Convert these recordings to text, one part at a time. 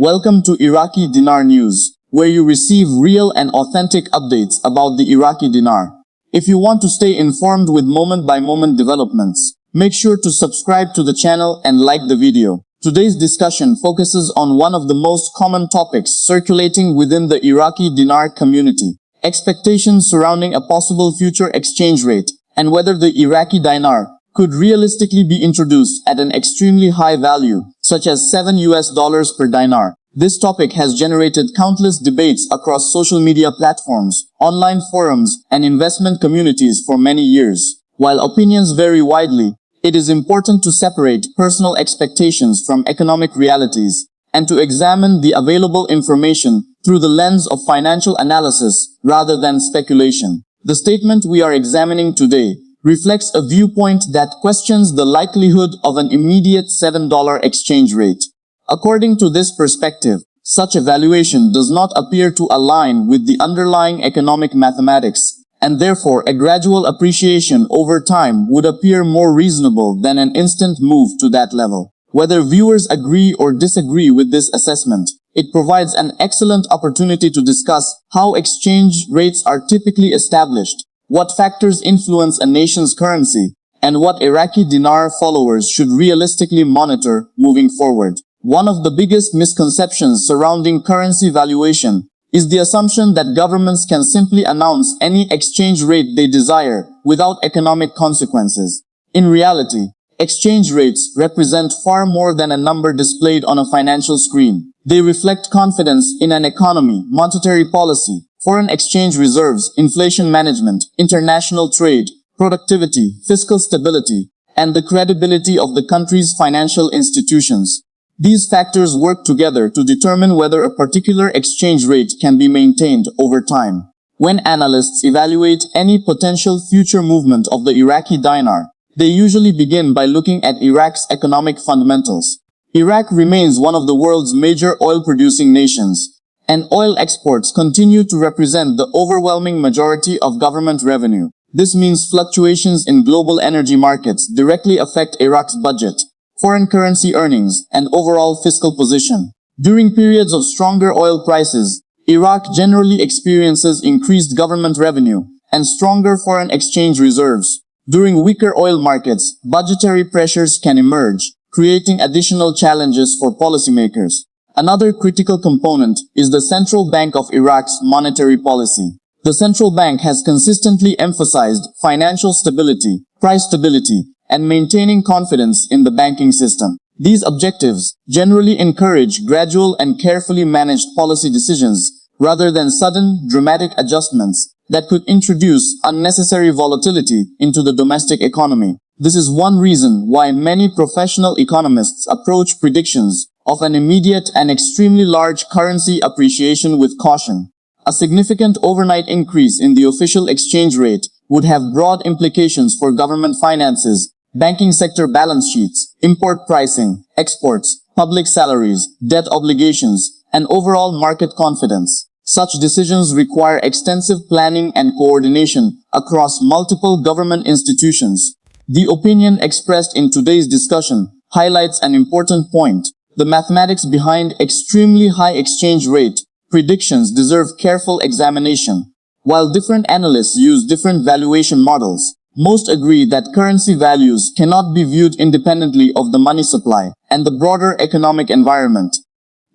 Welcome to Iraqi Dinar News, where you receive real and authentic updates about the Iraqi dinar. If you want to stay informed with moment-by-moment developments, make sure to subscribe to the channel and like the video. Today's discussion focuses on one of the most common topics circulating within the Iraqi dinar community: expectations surrounding a possible future exchange rate and whether the Iraqi dinar could realistically be introduced at an extremely high value, such as $7 per dinar. This topic has generated countless debates across social media platforms, online forums, and investment communities for many years. While opinions vary widely, it is important to separate personal expectations from economic realities and to examine the available information through the lens of financial analysis rather than speculation. The statement we are examining today reflects a viewpoint that questions the likelihood of an immediate $7 exchange rate. According to this perspective, such a valuation does not appear to align with the underlying economic mathematics, and therefore a gradual appreciation over time would appear more reasonable than an instant move to that level. Whether viewers agree or disagree with this assessment, it provides an excellent opportunity to discuss how exchange rates are typically established, what factors influence a nation's currency, and what Iraqi dinar followers should realistically monitor moving forward. One of the biggest misconceptions surrounding currency valuation is the assumption that governments can simply announce any exchange rate they desire without economic consequences. In reality, exchange rates represent far more than a number displayed on a financial screen. They reflect confidence in an economy, monetary policy, foreign exchange reserves, inflation management, international trade, productivity, fiscal stability, and the credibility of the country's financial institutions. These factors work together to determine whether a particular exchange rate can be maintained over time. When analysts evaluate any potential future movement of the Iraqi dinar, they usually begin by looking at Iraq's economic fundamentals. Iraq remains one of the world's major oil-producing nations, and oil exports continue to represent the overwhelming majority of government revenue. This means fluctuations in global energy markets directly affect Iraq's budget, foreign currency earnings, and overall fiscal position. During periods of stronger oil prices, Iraq generally experiences increased government revenue and stronger foreign exchange reserves. During weaker oil markets, budgetary pressures can emerge, creating additional challenges for policymakers. Another critical component is the Central Bank of Iraq's monetary policy. The central bank has consistently emphasized financial stability, price stability, and maintaining confidence in the banking system. These objectives generally encourage gradual and carefully managed policy decisions rather than sudden, dramatic adjustments that could introduce unnecessary volatility into the domestic economy. This is one reason why many professional economists approach predictions of an immediate and extremely large currency appreciation with caution. A significant overnight increase in the official exchange rate would have broad implications for government finances, banking sector balance sheets, import pricing, exports, public salaries, debt obligations, and overall market confidence. Such decisions require extensive planning and coordination across multiple government institutions. The opinion expressed in today's discussion highlights an important point. The mathematics behind extremely high exchange rate predictions deserve careful examination. While different analysts use different valuation models, most agree that currency values cannot be viewed independently of the money supply and the broader economic environment.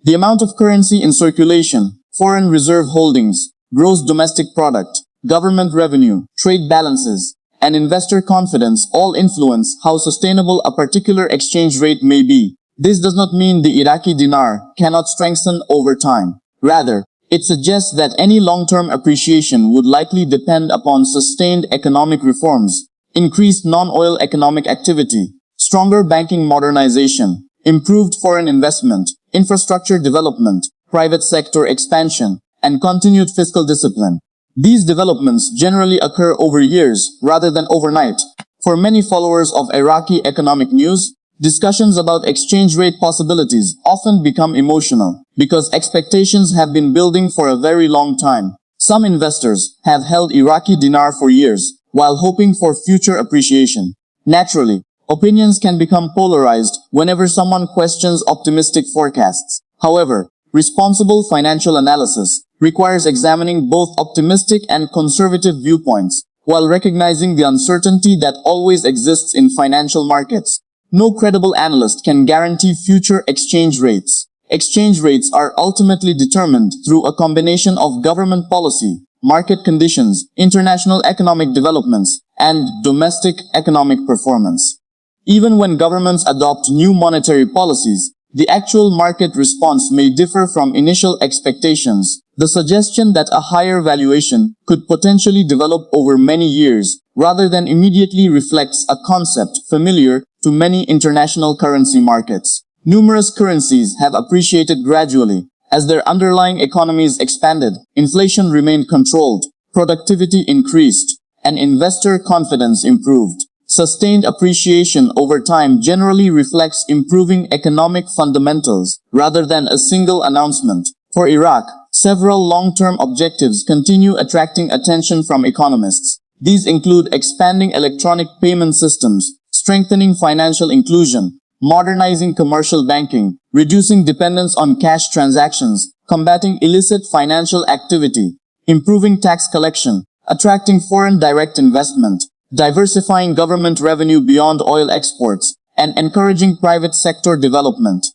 The amount of currency in circulation, foreign reserve holdings, gross domestic product, government revenue, trade balances, and investor confidence all influence how sustainable a particular exchange rate may be. This does not mean the Iraqi dinar cannot strengthen over time. Rather, it suggests that any long-term appreciation would likely depend upon sustained economic reforms, increased non-oil economic activity, stronger banking modernization, improved foreign investment, infrastructure development, private sector expansion, and continued fiscal discipline. These developments generally occur over years rather than overnight. For many followers of Iraqi economic news, discussions about exchange rate possibilities often become emotional because expectations have been building for a very long time. Some investors have held Iraqi dinar for years while hoping for future appreciation. Naturally, opinions can become polarized whenever someone questions optimistic forecasts. However, Responsible financial analysis requires examining both optimistic and conservative viewpoints, while recognizing the uncertainty that always exists in financial markets. No credible analyst can guarantee future exchange rates. Exchange rates are ultimately determined through a combination of government policy, market conditions, international economic developments, and domestic economic performance. Even when governments adopt new monetary policies, the actual market response may differ from initial expectations. The suggestion that a higher valuation could potentially develop over many years, rather than immediately, reflects a concept familiar to many international currency markets. Numerous currencies have appreciated gradually. As their underlying economies expanded, inflation remained controlled, productivity increased, and investor confidence improved. Sustained appreciation over time generally reflects improving economic fundamentals rather than a single announcement. For Iraq, several long-term objectives continue attracting attention from economists. These include expanding electronic payment systems, strengthening financial inclusion, modernizing commercial banking, reducing dependence on cash transactions, combating illicit financial activity, improving tax collection, attracting foreign direct investment, diversifying government revenue beyond oil exports, and encouraging private sector development.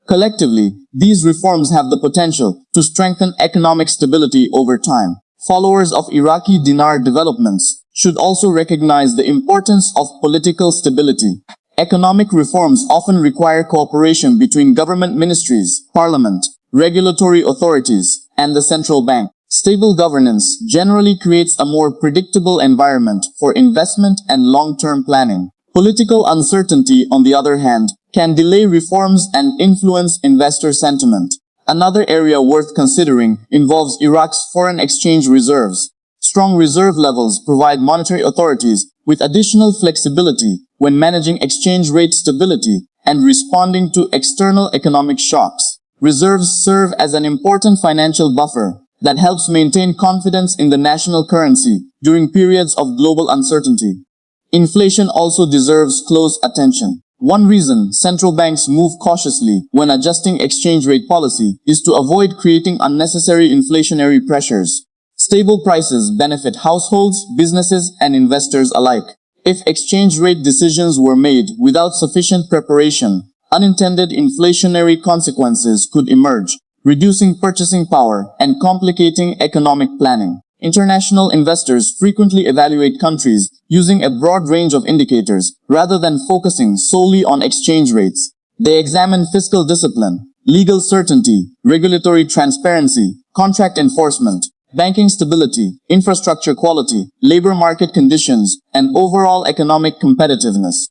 Collectively, these reforms have the potential to strengthen economic stability over time. Followers of Iraqi dinar developments should also recognize the importance of political stability. Economic reforms often require cooperation between government ministries, parliament, regulatory authorities, and the central bank. Stable governance generally creates a more predictable environment for investment and long-term planning. Political uncertainty, on the other hand, can delay reforms and influence investor sentiment. Another area worth considering involves Iraq's foreign exchange reserves. Strong reserve levels provide monetary authorities with additional flexibility when managing exchange rate stability and responding to external economic shocks. Reserves serve as an important financial buffer that helps maintain confidence in the national currency during periods of global uncertainty. Inflation also deserves close attention. One reason central banks move cautiously when adjusting exchange rate policy is to avoid creating unnecessary inflationary pressures. Stable prices benefit households, businesses, and investors alike. If exchange rate decisions were made without sufficient preparation, unintended inflationary consequences could emerge, reducing purchasing power and complicating economic planning. International investors frequently evaluate countries using a broad range of indicators rather than focusing solely on exchange rates. They examine fiscal discipline, legal certainty, regulatory transparency, contract enforcement, banking stability, infrastructure quality, labor market conditions, and overall economic competitiveness.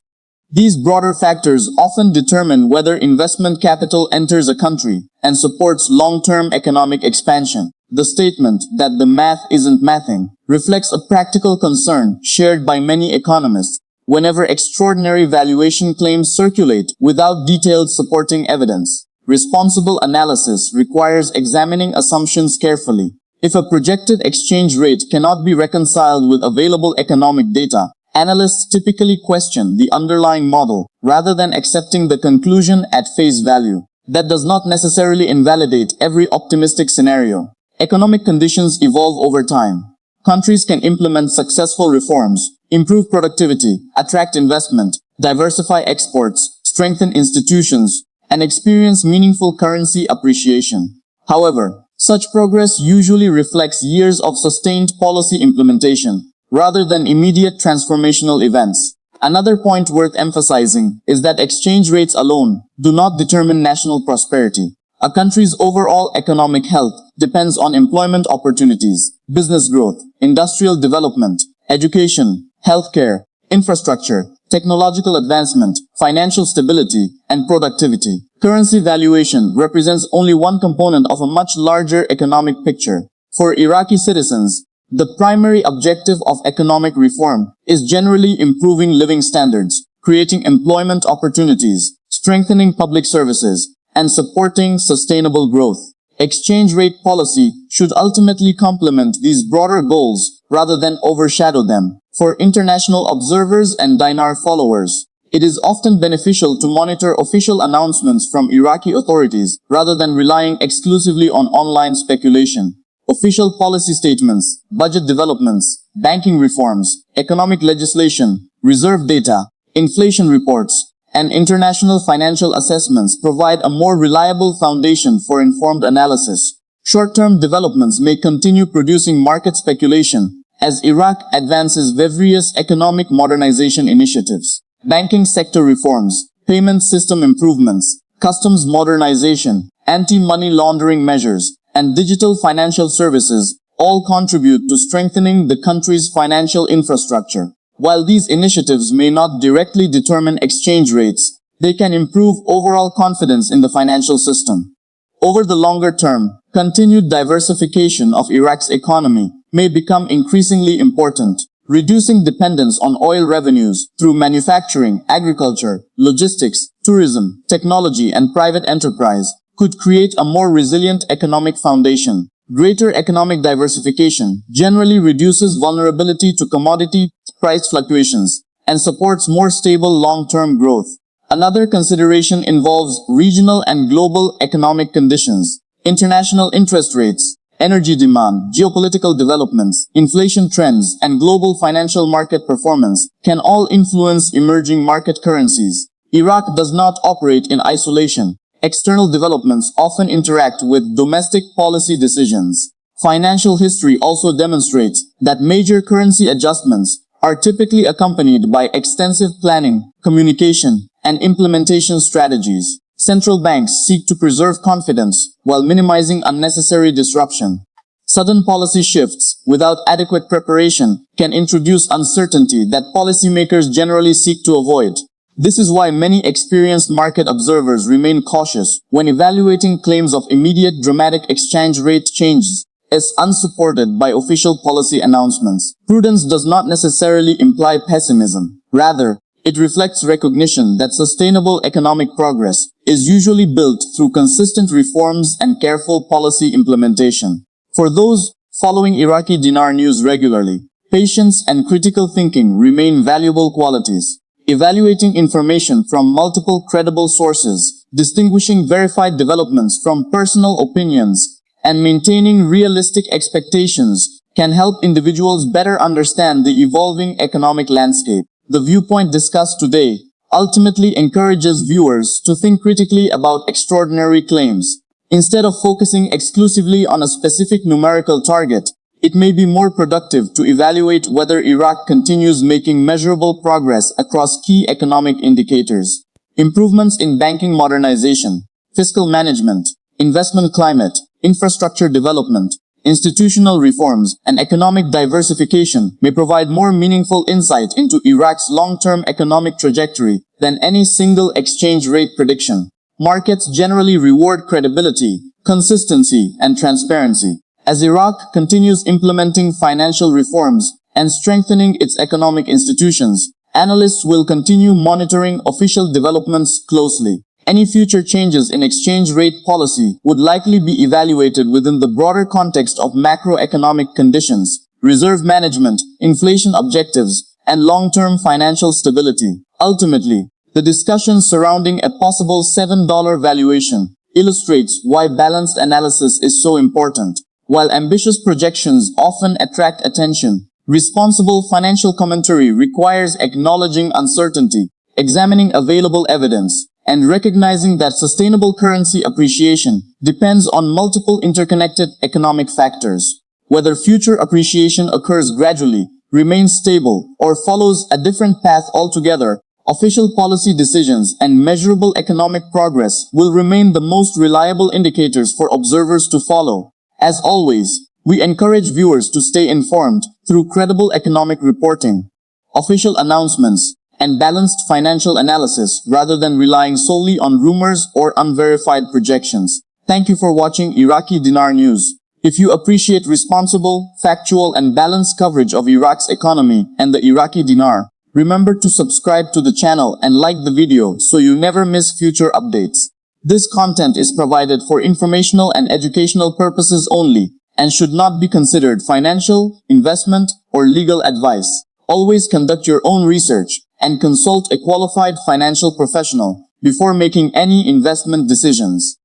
These broader factors often determine whether investment capital enters a country and supports long-term economic expansion. The statement that the math isn't mathing reflects a practical concern shared by many economists whenever extraordinary valuation claims circulate without detailed supporting evidence. Responsible analysis requires examining assumptions carefully. If a projected exchange rate cannot be reconciled with available economic data, analysts typically question the underlying model rather than accepting the conclusion at face value. That does not necessarily invalidate every optimistic scenario. Economic conditions evolve over time. Countries can implement successful reforms, improve productivity, attract investment, diversify exports, strengthen institutions, and experience meaningful currency appreciation. However, such progress usually reflects years of sustained policy implementation, rather than immediate transformational events. Another point worth emphasizing is that exchange rates alone do not determine national prosperity. A country's overall economic health depends on employment opportunities, business growth, industrial development, education, healthcare, infrastructure, technological advancement, financial stability, and productivity. Currency valuation represents only one component of a much larger economic picture. For Iraqi citizens, the primary objective of economic reform is generally improving living standards, creating employment opportunities, strengthening public services, and supporting sustainable growth. Exchange rate policy should ultimately complement these broader goals rather than overshadow them. For international observers and dinar followers, It is often beneficial to monitor official announcements from Iraqi authorities rather than relying exclusively on online speculation. Official policy statements, budget developments, banking reforms, economic legislation, reserve data, inflation reports, and international financial assessments provide a more reliable foundation for informed analysis. Short-term developments may continue producing market speculation as Iraq advances various economic modernization initiatives. Banking sector reforms, payment system improvements, customs modernization, anti-money laundering measures, and digital financial services all contribute to strengthening the country's financial infrastructure. While these initiatives may not directly determine exchange rates, they can improve overall confidence in the financial system. Over the longer term, continued diversification of Iraq's economy may become increasingly important. Reducing dependence on oil revenues through manufacturing, agriculture, logistics, tourism, technology, and private enterprise could create a more resilient economic foundation. Greater economic diversification generally reduces vulnerability to commodity price fluctuations and supports more stable long-term growth. Another consideration involves regional and global economic conditions. International interest rates, energy demand, geopolitical developments, inflation trends, and global financial market performance can all influence emerging market currencies. Iraq does not operate in isolation. External developments often interact with domestic policy decisions. Financial history also demonstrates that major currency adjustments are typically accompanied by extensive planning, communication, and implementation strategies. Central banks seek to preserve confidence while minimizing unnecessary disruption. Sudden policy shifts without adequate preparation can introduce uncertainty that policymakers generally seek to avoid. This is why many experienced market observers remain cautious when evaluating claims of immediate dramatic exchange rate changes as unsupported by official policy announcements. Prudence does not necessarily imply pessimism. Rather, it reflects recognition that sustainable economic progress is usually built through consistent reforms and careful policy implementation. For those following Iraqi Dinar news regularly, patience and critical thinking remain valuable qualities. Evaluating information from multiple credible sources, distinguishing verified developments from personal opinions, and maintaining realistic expectations can help individuals better understand the evolving economic landscape. The viewpoint discussed today ultimately encourages viewers to think critically about extraordinary claims. Instead of focusing exclusively on a specific numerical target, it may be more productive to evaluate whether Iraq continues making measurable progress across key economic indicators. Improvements in banking modernization, fiscal management, investment climate, infrastructure development, institutional reforms, and economic diversification may provide more meaningful insight into Iraq's long-term economic trajectory than any single exchange rate prediction. Markets generally reward credibility, consistency, and transparency. As Iraq continues implementing financial reforms and strengthening its economic institutions, analysts will continue monitoring official developments closely. Any future changes in exchange rate policy would likely be evaluated within the broader context of macroeconomic conditions, reserve management, inflation objectives, and long-term financial stability. Ultimately, the discussion surrounding a possible $7 valuation illustrates why balanced analysis is so important. While ambitious projections often attract attention, responsible financial commentary requires acknowledging uncertainty, examining available evidence, and recognizing that sustainable currency appreciation depends on multiple interconnected economic factors. Whether future appreciation occurs gradually, remains stable, or follows a different path altogether, official policy decisions and measurable economic progress will remain the most reliable indicators for observers to follow. As always, we encourage viewers to stay informed through credible economic reporting, official announcements, and balanced financial analysis rather than relying solely on rumors or unverified projections. Thank you for watching Iraqi Dinar News. If you appreciate responsible, factual, and balanced coverage of Iraq's economy and the Iraqi dinar, remember to subscribe to the channel and like the video so you never miss future updates. This content is provided for informational and educational purposes only and should not be considered financial, investment, or legal advice. Always conduct your own research and consult a qualified financial professional before making any investment decisions.